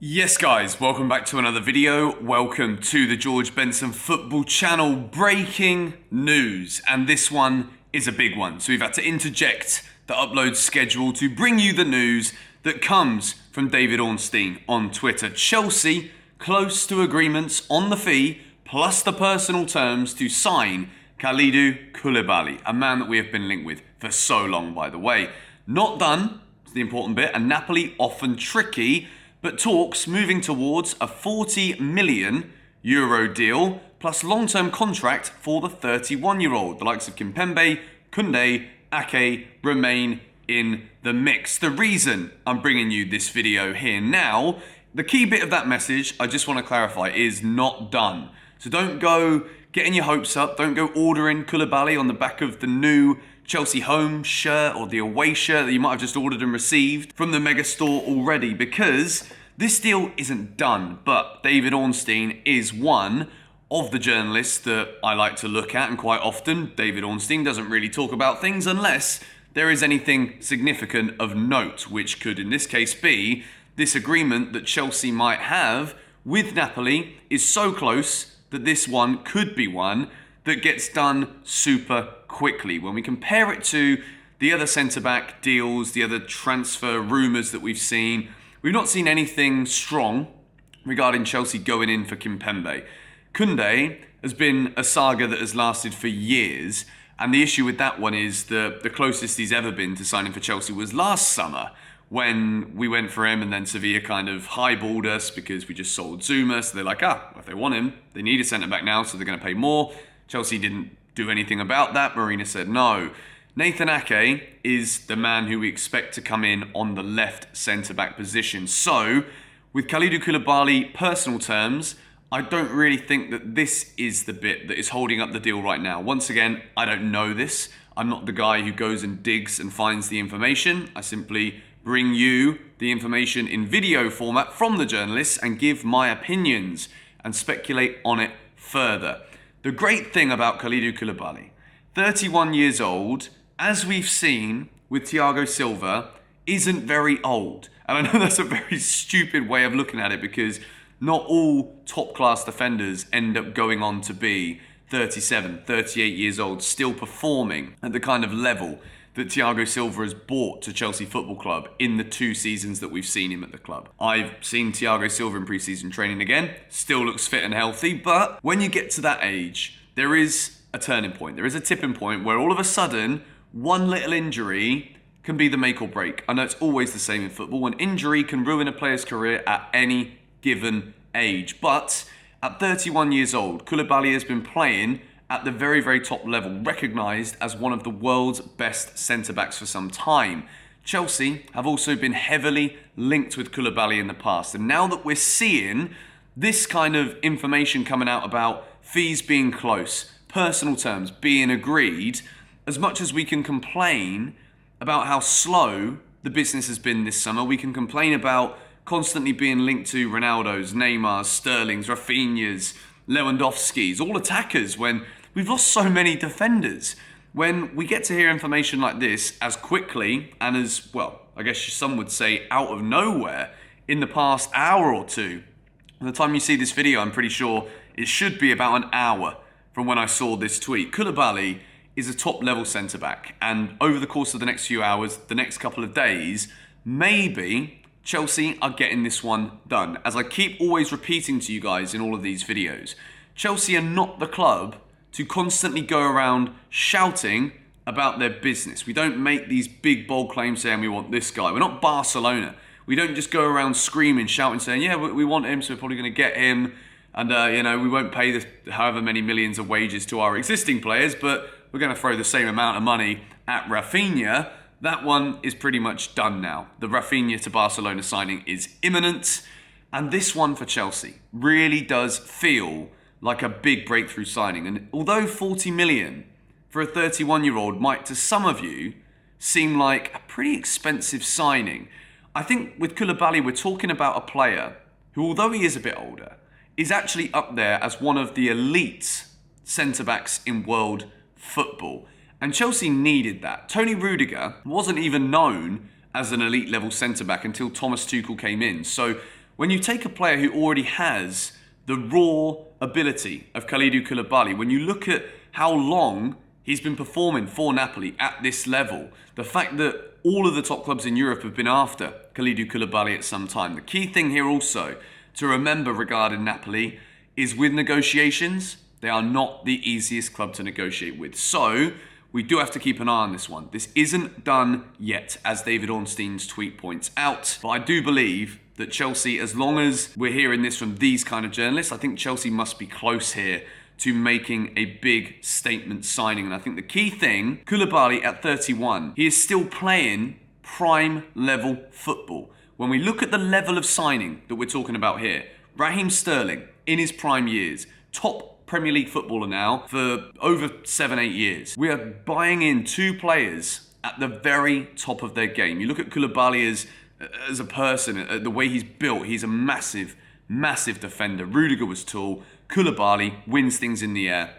Yes guys, welcome back to another video. Welcome to the George Benson Football Channel. Breaking news, and this one is a big one. So we've had to interject the upload schedule to bring you the news that comes from David Ornstein on Twitter. Chelsea close to agreements on the fee plus the personal terms to sign Kalidou Koulibaly, a man that we have been linked with for so long, by the way. Not done, is the important bit, and Napoli often tricky, but talks moving towards a €40 million deal plus long-term contract for the 31-year-old. The likes of Kimpembe, Koundé, Ake remain in the mix. The reason I'm bringing you this video here now, the key bit of that message, I just want to clarify, is not done. So don't go getting your hopes up. Don't go ordering Koulibaly on the back of the new Chelsea home shirt or the away shirt that you might have just ordered and received from the mega store already, because this deal isn't done. But David Ornstein is one of the journalists that I like to look at, and quite often David Ornstein doesn't really talk about things unless there is anything significant of note, which could in this case be this agreement that Chelsea might have with Napoli is so close that this one could be one that gets done super quickly. When we compare it to the other centre-back deals, the other transfer rumours that we've not seen anything strong regarding Chelsea going in for Kimpembe. Koundé has been a saga that has lasted for years, and the issue with that one is that the closest he's ever been to signing for Chelsea was last summer, when we went for him and then Sevilla kind of highballed us because we just sold Zuma. So they're like, if they want him, they need a centre-back now, so they're going to pay more. Chelsea didn't do anything about that. Marina said no. Nathan Ake is the man who we expect to come in on the left centre-back position. So, with Kalidou Koulibaly personal terms, I don't really think that this is the bit that is holding up the deal right now. Once again, I don't know this. I'm not the guy who goes and digs and finds the information. I simply bring you the information in video format from the journalists and give my opinions and speculate on it further. The great thing about Kalidou Koulibaly, 31 years old, as we've seen with Thiago Silva, isn't very old. And I know that's a very stupid way of looking at it, because not all top-class defenders end up going on to be 37, 38 years old, still performing at the kind of level that Thiago Silva has brought to Chelsea Football Club in the 2 seasons that we've seen him at the club. I've seen Thiago Silva in pre-season training again, still looks fit and healthy, but when you get to that age, there is a turning point. There is a tipping point where all of a sudden, one little injury can be the make or break. I know it's always the same in football. An injury can ruin a player's career at any given age. But at 31 years old, Koulibaly has been playing at the very, very top level, recognised as one of the world's best centre-backs for some time. Chelsea have also been heavily linked with Koulibaly in the past. And now that we're seeing this kind of information coming out about fees being close, personal terms being agreed, as much as we can complain about how slow the business has been this summer, we can complain about constantly being linked to Ronaldo's, Neymar's, Sterling's, Rafinha's, Lewandowski's, all attackers, when we've lost so many defenders. When we get to hear information like this as quickly and as, well, I guess some would say out of nowhere in the past hour or two, by the time you see this video, I'm pretty sure it should be about an hour from when I saw this tweet. Koulibaly is a top-level centre-back, and over the course of the next few hours, the next couple of days, maybe Chelsea are getting this one done. As I keep always repeating to you guys in all of these videos, Chelsea are not the club to constantly go around shouting about their business. We don't make these big, bold claims saying we want this guy. We're not Barcelona. We don't just go around screaming, shouting, saying, yeah, we want him, so we're probably going to get him. And, we won't pay this however many millions of wages to our existing players, but we're going to throw the same amount of money at Rafinha. That one is pretty much done now. The Rafinha to Barcelona signing is imminent. And this one for Chelsea really does feel like a big breakthrough signing. And although 40 million for a 31-year-old might to some of you seem like a pretty expensive signing, I think with Koulibaly we're talking about a player who, although he is a bit older, is actually up there as one of the elite centre-backs in world football. And Chelsea needed that. Toni Rudiger wasn't even known as an elite level centre-back until Thomas Tuchel came in. So When you take a player who already has the raw ability of Kalidou Koulibaly, when you look at how long he's been performing for Napoli at this level, the fact that all of the top clubs in Europe have been after Kalidou Koulibaly at some time. The key thing here also to remember regarding Napoli is with negotiations, they are not the easiest club to negotiate with. So we do have to keep an eye on this one. This isn't done yet, as David Ornstein's tweet points out. But I do believe that Chelsea, as long as we're hearing this from these kind of journalists, I think Chelsea must be close here to making a big statement signing. And I think the key thing, Koulibaly at 31, he is still playing prime level football. When we look at the level of signing that we're talking about here, Raheem Sterling, in his prime years, top Premier League footballer now for over 7-8 years. We are buying in two players at the very top of their game. You look at Koulibaly as a person, the way he's built, he's a massive defender. Rudiger was tall. Koulibaly wins things in the air.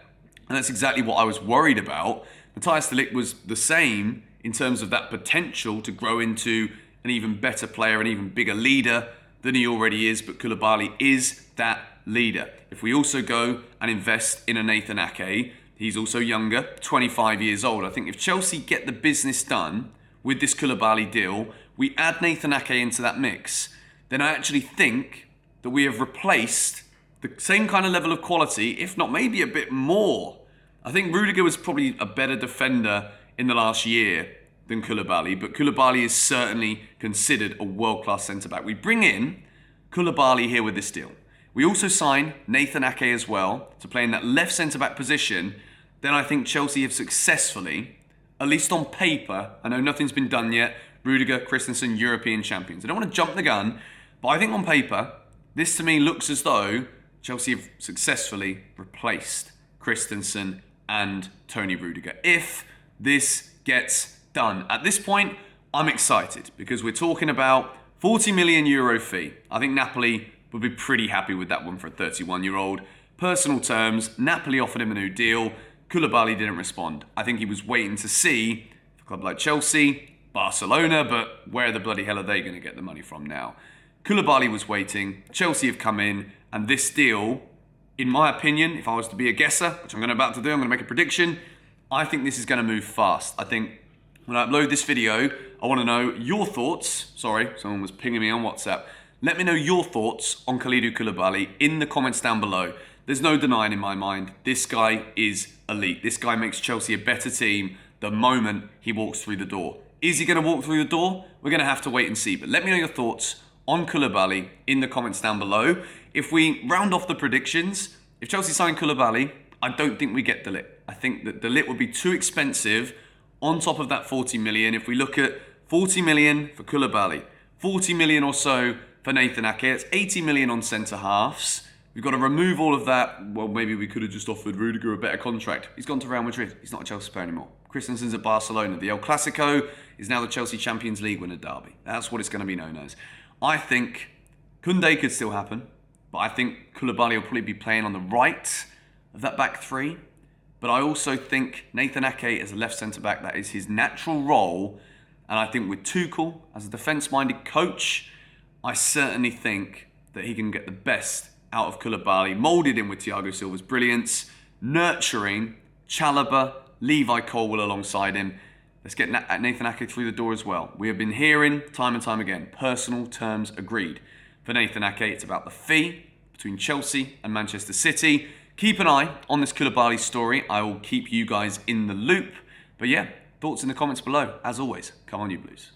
And that's exactly what I was worried about. Matthijs de Ligt was the same in terms of that potential to grow into an even better player, an even bigger leader than he already is. But Koulibaly is that leader. If we also go and invest in a Nathan Ake, he's also younger, 25 years old. I think if Chelsea get the business done with this Koulibaly deal, we add Nathan Ake into that mix, then I actually think that we have replaced the same kind of level of quality, if not maybe a bit more. I think Rudiger was probably a better defender in the last year than Koulibaly, but Koulibaly is certainly considered a world-class centre-back. We bring in Koulibaly here with this deal. We also sign Nathan Ake as well to play in that left centre-back position. Then I think Chelsea have successfully, at least on paper, I know nothing's been done yet, Rudiger, Christensen, European champions. I don't want to jump the gun, but I think on paper, this to me looks as though Chelsea have successfully replaced Christensen and Toni Rudiger. If this gets done. At this point, I'm excited because we're talking about €40 million fee. I think Napoli would be pretty happy with that one for a 31-year-old. Personal terms, Napoli offered him a new deal. Koulibaly didn't respond. I think he was waiting to see a club like Chelsea, Barcelona, but where the bloody hell are they going to get the money from now? Koulibaly was waiting. Chelsea have come in, and this deal, in my opinion, if I was to be a guesser, which I'm about to do, I'm going to make a prediction, I think this is going to move fast. I think when I upload this video, I want to know your thoughts. Sorry, someone was pinging me on WhatsApp. Let me know your thoughts on Kalidou Koulibaly in the comments down below. There's no denying in my mind, this guy is elite. This guy makes Chelsea a better team the moment he walks through the door. Is he going to walk through the door? We're going to have to wait and see. But let me know your thoughts on Koulibaly in the comments down below. If we round off the predictions, if Chelsea sign Koulibaly, I don't think we get de Ligt. I think that de Ligt would be too expensive on top of that 40 million. If we look at 40 million for Koulibaly, 40 million or so for Nathan Ake, it's 80 million on centre halves. We've got to remove all of that. Well, maybe we could have just offered Rudiger a better contract. He's gone to Real Madrid. He's not a Chelsea player anymore. Christensen's at Barcelona. The El Clasico is now the Chelsea Champions League winner derby. That's what it's going to be known as. I think Koundé could still happen, but I think Koulibaly will probably be playing on the right of that back three. But I also think Nathan Ake as a left centre-back, that is his natural role. And I think with Tuchel as a defence-minded coach, I certainly think that he can get the best out of Koulibaly, moulded in with Thiago Silva's brilliance, nurturing Chalobah, Levi Colwill alongside him. Let's get Nathan Ake through the door as well. We have been hearing time and time again, personal terms agreed. For Nathan Ake, it's about the fee between Chelsea and Manchester City. Keep an eye on this Koulibaly story. I will keep you guys in the loop. But yeah, thoughts in the comments below. As always, come on you Blues.